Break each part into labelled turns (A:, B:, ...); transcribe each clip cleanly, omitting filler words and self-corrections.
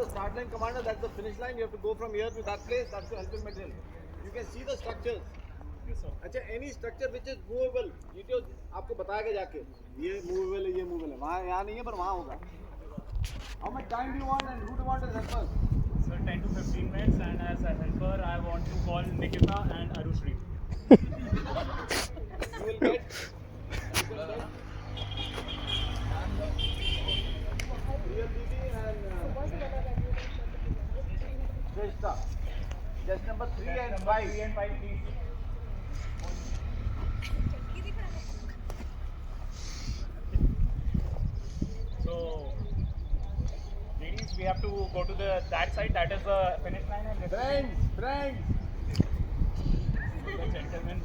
A: the start line, commander. That's the finish line. You have to go from here to that place. That's your helping material. You can see the structures. अच्छा, any structure which is movable, GTO आपको बताएगा जाके ये movable है, ये movable है. वहाँ यहाँ नहीं है पर वहाँ होगा. How much time do you want and who do you want as helpers?
B: Sir, 10 to 15 minutes, and as a helper, I want to call Nikita and Arushri.
A: You will get. Real BB and Shrestha. Just number 3 and 5.
B: 3 and 5, please. So, ladies, we have to go to that side. That is the finish line. And
A: Friends.
B: the gentlemen.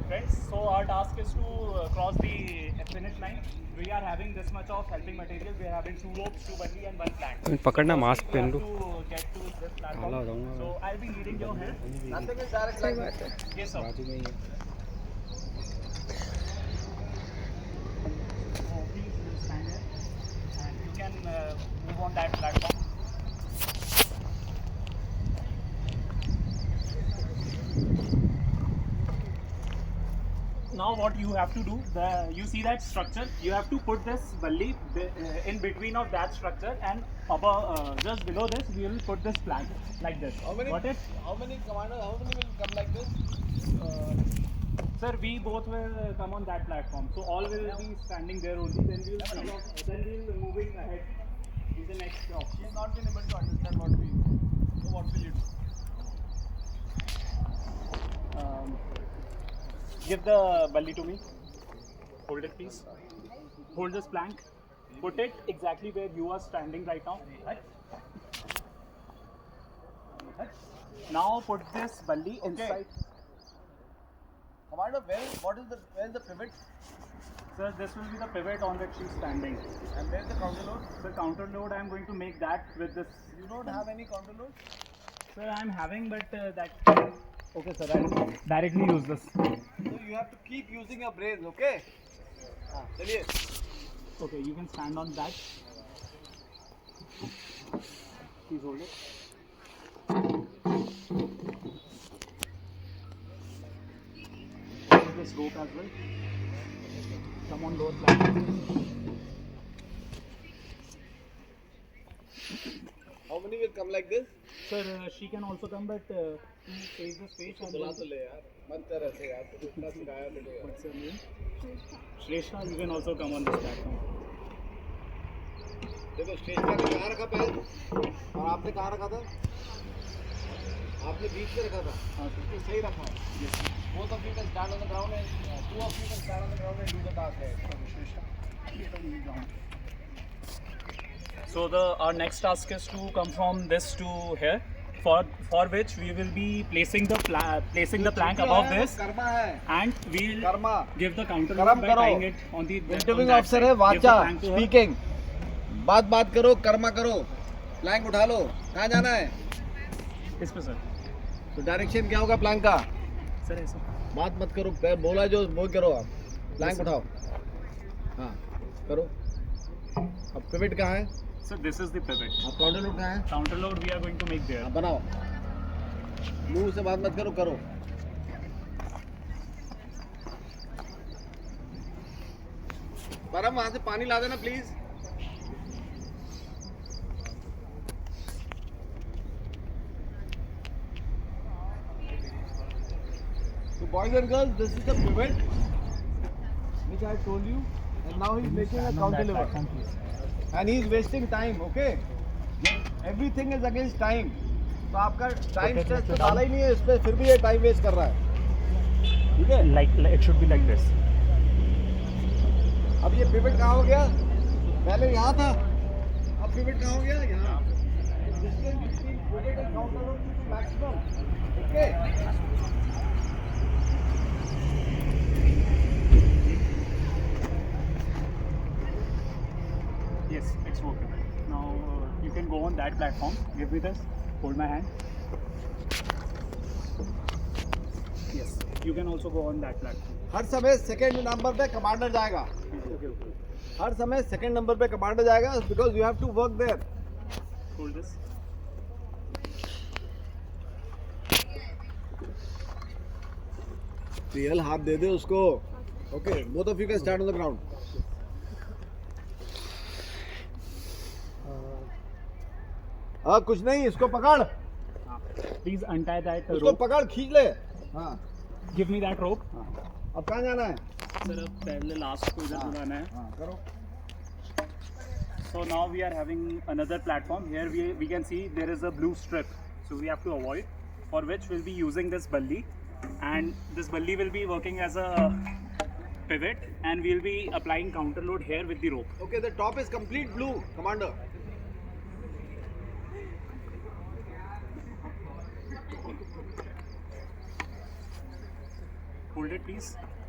B: Friends, so our task is to cross the finish line. We are having this much of helping material. We are having 2 ropes, 2 bungee and 1 plank.
C: पकड़ना
B: Firstly,
C: mask
B: we
C: पहन
B: have
C: low.
B: to get to this platform.
C: काला हो जाऊंगा
B: So I'll be needing your help.
A: Nothing is direct like that.
B: Yes, sir.
C: बाजू में ही है.
B: So please stand here, and you can move on that platform. Now what you have to do, you see that structure, you have to put this balli in between of that structure, and above, just below this we will put this plank like this.
A: How many?
B: Got it?
A: How many commanders? How many will come like this?
B: Sir, we both will come on that platform, so all will be standing there only. Then we will moving ahead to the next stop.
A: She has not been able to understand what we. So what will you do?
B: Give the balli to me. Hold it, please. Hold this plank. Put it exactly where you are standing right now. Now put this balli inside.
A: Commander, where is the pivot?
B: Sir, this will be the pivot on which she is standing.
A: And where is the counter load?
B: The counter load, I am going to make that with this.
A: You don't have any counter load?
B: Sir, I am having, but that. Okay, sir, I'll directly use this.
A: So you have to keep using your brains, okay? चलिए.
B: Okay, you can stand on that. Please hold it. Hold this rope as well. Come on, lower platform.
A: How many will come like this?
B: Sir, she can also come, but to face the space.
A: बुला तो ले यार. मत कर ऐसे यार. तो इतना सिखाया मैंने यार.
B: What's your name? Shrestha, you can also come on this platform.
A: देखो श्रेष्ठा ने कहाँ रखा पैर और आपने कहाँ रखा था? आपने बीच में रखा था.
B: हाँ, sir.
A: तो सही रखा है. Both of you can stand on the ground and 2 of you can stand on the ground and do the task there.
B: So our next task is to come from this to here, for which we will be placing the plank above this,
A: Karma है.
B: and we'll
A: Karma.
B: give the counter
A: कर्म
B: by
A: करो.
B: tying it on the
A: interviewing
B: on that
A: officer
B: side.
A: है
B: Give the
A: वाचा
B: plank to her.
A: Speaking. बात करो, कर्मा करो. Planck उठा लो. कहाँ जाना है?
B: इस पे सर.
A: तो डायरेक्शन क्या होगा प्लैंक का?
B: सर ऐसा.
A: बात मत करो. बोला जो वो करो आप. प्लैंक उठाओ. हाँ करो. अब पिवट कहाँ है?
B: So this is the pivot.
A: अब काउंटर लोड कहाँ है?
B: Counter load we are going to make there.
A: हाँ, बनाओ. मुंह से बात मत करो. परम वहाँ से पानी ला देना please. So boys and girls, this is the pivot which I told you, and now he's making a counter lever. And he is wasting time, okay? Everything is against time. तो आपका टाइम स्ट्रेस तो डाला ही नहीं है इस पे, फिर भी ये टाइम वेस्ट कर रहा है. ठीक है?
B: Like it should be like this.
A: अब ये पिवट कहाँ हो गया? पहले यहाँ था. अब पिवट कहाँ हो गया? यहाँ. Distance between pivot and counter load is maximum. Okay?
B: Yes, it's working. Now you can go on that platform. Give me this. Hold my hand. Yes, you can also go on that platform.
A: हर समय second number पे commander जाएगा. हर समय second number पे commander जाएगा because you have to work there.
B: Hold this.
A: Real हाथ दे दे उसको. Okay, both of you can stand on the ground. हाँ कुछ नहीं, इसको पकड़.
B: Please untie that
A: उसको
B: rope.
A: पकड़, खींच ले. हाँ.
B: Give me that rope.
A: अब कहाँ जाना है?
B: Sir, अब पहले last को इधर बुलाना है.
A: हाँ करो.
B: So now we are having another platform. Here we can see there is a blue strip. So we have to avoid, for which we'll be using this bully. And this bully will be working as a pivot, and we'll be applying counter load here with the rope.
A: Okay, the top is complete blue, Commander.
B: Hold it, please.